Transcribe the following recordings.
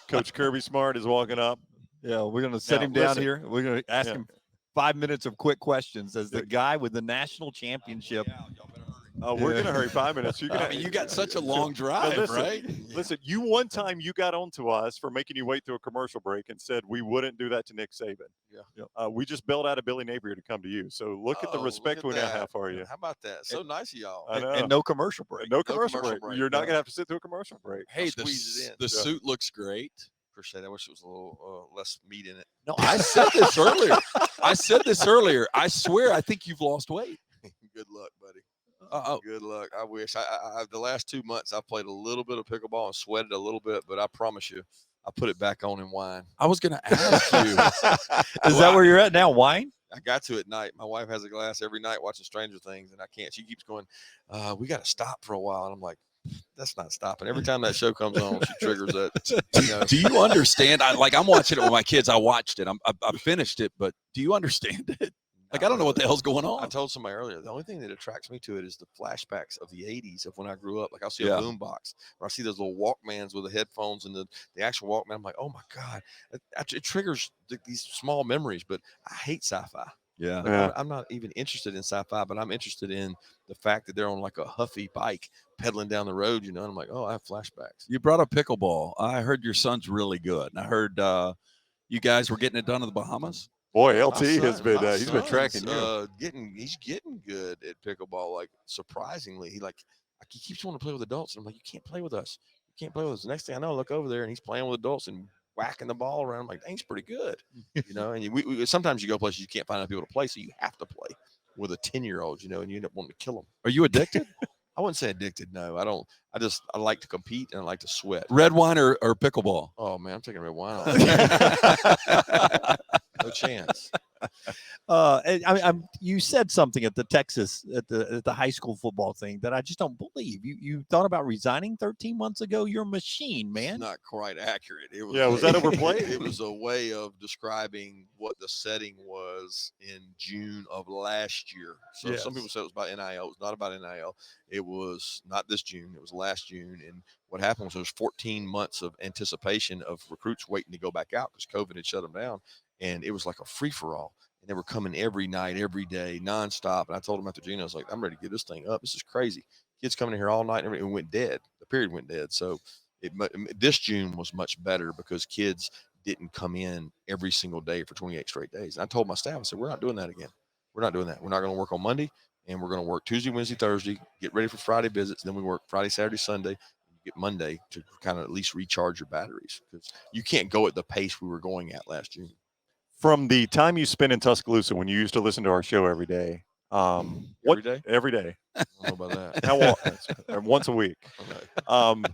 Coach Kirby Smart is walking up. Yeah, we're going to set him down here. We're going to ask him 5 minutes of quick questions as the guy with the national championship. Oh, we're going to hurry 5 minutes. You got such a long drive, right? Listen, one time you got on to us for making you wait through a commercial break and said we wouldn't do that to Nick Saban. Yeah. We just bailed out of Billy Napier to come to you. So look at the respect we now have for you. How about that? So nice of y'all. And no commercial break. No commercial break. You're not going to have to sit through a commercial break. Hey, the suit looks great. Appreciate it. I wish it was a little less meat in it. No, I said this earlier. I swear, I think you've lost weight. Good luck, buddy. Good luck. I wish. I the last 2 months I played a little bit of pickleball and sweated a little bit, but I promise you, I put it back on in wine. I was going to ask you. Is that where you're at now? Wine? I got to at night. My wife has a glass every night watching Stranger Things, and I can't. She keeps going, we got to stop for a while. And I'm like, that's not stopping. Every time that show comes on, she triggers that. Do you understand? I'm watching it with my kids. I watched it. I finished it, but do you understand it? I don't know what the hell's going on. I told somebody earlier, the only thing that attracts me to it is the flashbacks of the 80s of when I grew up. Like I'll see a boombox or I see those little Walkmans with the headphones and the actual Walkman. I'm like, oh my God, it triggers these small memories, but I hate sci-fi. Yeah. I'm not even interested in sci-fi, but I'm interested in the fact that they're on like a huffy bike pedaling down the road, and I'm like, oh, I have flashbacks. You brought up pickleball. I heard your son's really good. And I heard you guys were getting it done in the Bahamas. Boy, LT has been he's been tracking you. He's getting good at pickleball. Like surprisingly, he keeps wanting to play with adults. And I'm like, you can't play with us. You can't play with us. The next thing I know, I look over there and he's playing with adults and whacking the ball around. I'm like, dang, he's pretty good. And we sometimes you go places you can't find enough people to play, so you have to play with a 10-year-old, and you end up wanting to kill them. Are you addicted? I wouldn't say addicted. No, I don't. I like to compete and I like to sweat. Red wine or pickleball? Oh man, I'm taking red wine. No chance. You said something at the Texas at the high school football thing that I just don't believe. You thought about resigning 13 months ago. You're a machine, man. It's not quite accurate. It was, was that overplayed? It was a way of describing what the setting was in June of last year. So some people said it was about NIL. It was not about NIL. It was not this June. It was last June. And what happened was there was 14 months of anticipation of recruits waiting to go back out because COVID had shut them down. And it was like a free-for-all. And they were coming every night, every day, nonstop. And I told them after June, I was like, I'm ready to get this thing up. This is crazy. Kids coming in here all night and it went dead. The period went dead. So this June was much better because kids didn't come in every single day for 28 straight days. And I told my staff, I said, we're not doing that again. We're not doing that. We're not going to work on Monday, and we're going to work Tuesday, Wednesday, Thursday, get ready for Friday visits. Then we work Friday, Saturday, Sunday, get Monday to kind of at least recharge your batteries because you can't go at the pace we were going at last June. From the time you spent in Tuscaloosa when you used to listen to our show every day, every day. I don't know about that. How often? Once a week. Okay.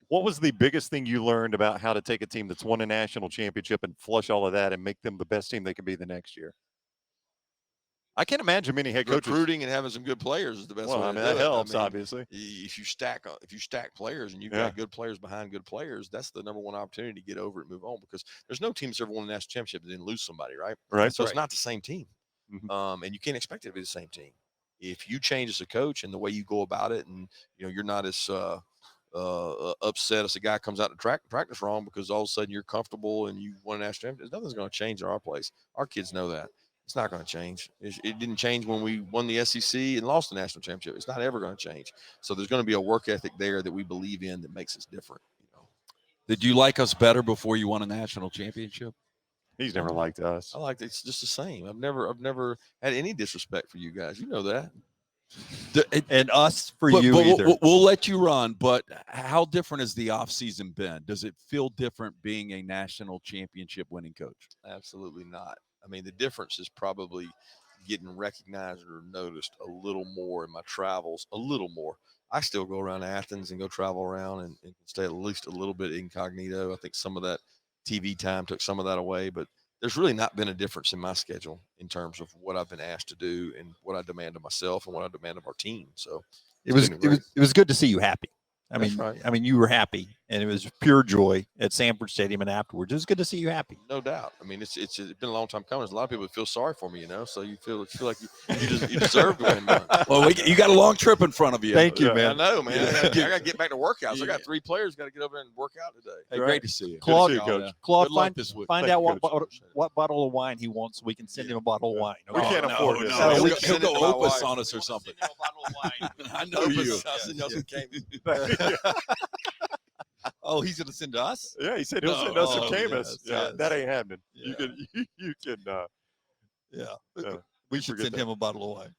What was the biggest thing you learned about how to take a team that's won a national championship and flush all of that and make them the best team they can be the next year? I can't imagine many head coaches. Recruiting and having some good players is the best way to do it. That helps, obviously. If you stack players and you've got good players behind good players, that's the number one opportunity to get over it and move on because there's no team that's ever won a national championship that didn't lose somebody, right? Right. So it's not the same team. Mm-hmm. And you can't expect it to be the same team. If you change as a coach and the way you go about it and, you're not as upset as a guy comes out to practice wrong because all of a sudden you're comfortable and you won a national championship, nothing's going to change in our place. Our kids know that. It's not going to change. It didn't change when we won the SEC and lost the national championship. It's not ever going to change. So there's going to be a work ethic there that we believe in that makes us different. Did you like us better before you won a national championship? He's never liked us. I liked it. It's just the same. I've never had any disrespect for you guys. You know that. And us for you either. We'll let you run, but how different has the offseason been? Does it feel different being a national championship winning coach? Absolutely not. I mean, the difference is probably getting recognized or noticed a little more in my travels, a little more. I still go around Athens and go travel around and stay at least a little bit incognito. I think some of that TV time took some of that away, but there's really not been a difference in my schedule in terms of what I've been asked to do and what I demand of myself and what I demand of our team. So it was good to see you happy. I mean, right. I mean, you were happy, and it was pure joy at Sanford Stadium and afterwards. It was good to see you happy. No doubt. I mean, it's been a long time coming. There's a lot of people that feel sorry for me, so you feel like you deserve to win one. Well, you got a long trip in front of you. Thank you, I man. know, man. Yeah. I got to get back to workouts. I got 3 players got to get over there and work out today. Hey, great to see you. Claude, Good to see you, Coach. Claude, Good luck this week. find Thank out you, what bottle of wine he wants, so we can send him a bottle of wine. We can't afford this. no. He'll, We- he'll send it go to my Opus wife. on us or something. I know Opus, you. I'll send y'all some Camus. Oh, he's going to send to us? Yeah, he said he'll No. send us some Oh, Camus. yes, Yeah, yes. that ain't happening. Yeah. You can Yeah. we We should forget send that. him a bottle of wine.